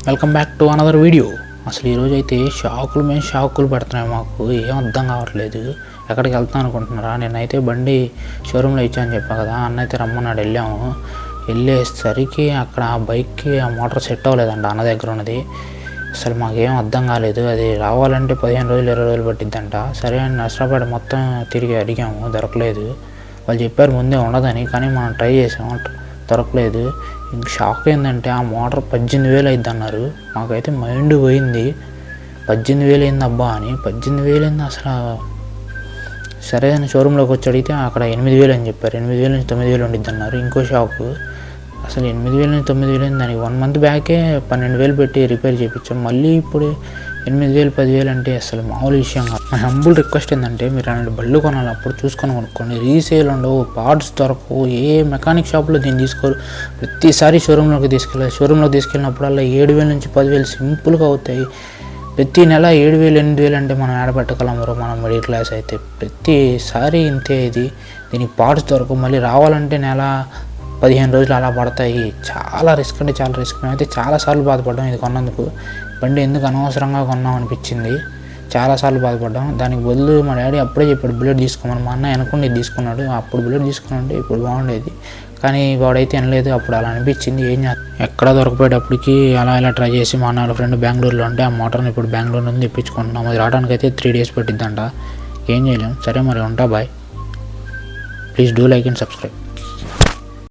Welcome back to another video. అసలు ఈరోజు అయితే షాకులు పెడుతున్నాయి మాకు, ఏం అర్థం కావట్లేదు. ఎక్కడికి వెళ్తాను అనుకుంటున్నారా? నేనైతే బండి షోరూంలో ఇచ్చాను చెప్పా కదా, అన్న అయితే రమ్మన్నాడు. వెళ్ళేసరికి అక్కడ ఆ బైక్కి ఆ మోటార్ సెట్ అవ్వలేదంట అన్న దగ్గర ఉన్నది. అసలు మాకేం అర్థం కాలేదు. అది రావాలంటే 15 రోజులు 20 రోజులు పట్టిద్దంట. సరే అని నర్సరాపేట మొత్తం తిరిగి అడిగాము, దొరకలేదు. వాళ్ళు చెప్పారు ముందే ఉండదని, కానీ మనం ట్రై చేసాము, దొరకలేదు. ఇంక షాక్ ఏంటంటే ఆ మోటార్ 18,000 అయింది అన్నారు. మాకైతే మైండ్ పోయింది. 18,000 అయింది అబ్బా అని. 18,000 అయింది అసలు. సరే అని షోరూంలోకి వచ్చి అడిగితే అక్కడ 8,000 అని చెప్పారు. 8,000 నుంచి 9,000 ఉండిద్ది అన్నారు. ఇంకో షాకు. అసలు 8,000 నుంచి 9,000 అయింది. దానికి 1 మంత్ బ్యాకే 12,000 పెట్టి రిపేర్ చేయించాం. మళ్ళీ ఇప్పుడు 8,000 10,000 అంటే అసలు మామూలు విషయం కాదు. మా హంబుల్ రిక్వెస్ట్ ఏంటంటే, మీరు అలాంటి బళ్ళు కొనాలి అప్పుడు చూసుకొని కొనుక్కోండి. రీసేల్ ఉండవు, పార్ట్స్ దొరకవు. ఏ మెకానిక్ షాప్లో దీన్ని తీసుకోరు. ప్రతిసారి షోరూంలోకి తీసుకెళ్ళినప్పుడల్లా 7,000 నుంచి 10,000 సింపుల్గా అవుతాయి. ప్రతి నెల 7,000 8,000 అంటే మనం ఏడబెట్టగలమరు, మనం మిడిల్ క్లాస్ అయితే. ప్రతిసారి ఇంతే. దీనికి పార్ట్స్ దొరకవు. మళ్ళీ రావాలంటే నెల 15 రోజులు అలా పడతాయి. చాలా రిస్క్ అంటే చాలా రిస్క్. మేమైతే చాలాసార్లు బాధపడ్డాం ఇది కొన్నందుకు. బండి ఎందుకు అనవసరంగా కొన్నాం అనిపించింది. చాలాసార్లు బాధపడ్డాం. దానికి బదులు మా డాడీ అప్పుడే చెప్పాడు బుల్లెట్ తీసుకోమని. మా అన్న వెనకుండా ఇది తీసుకున్నాడు. అప్పుడు బుల్లెట్ తీసుకున్నాంటే ఇప్పుడు బాగుండేది, కానీ వాడైతే వినలేదు. అప్పుడు అలా అనిపించింది. ఎక్కడ దొరకపోయేటప్పటికి అలా ట్రై చేసి మా అన్న ఫ్రెండ్ బెంగళూరులో ఉంటే ఆ మోటార్ని ఇప్పుడు బెంగళూరు నుంచి తెప్పించుకుంటున్నాం. అది రావడానికి అయితే 3 days పట్టిద్దంట. ఏం చేయలేం. సరే మరి ఉంటా, bye. Please do like and subscribe.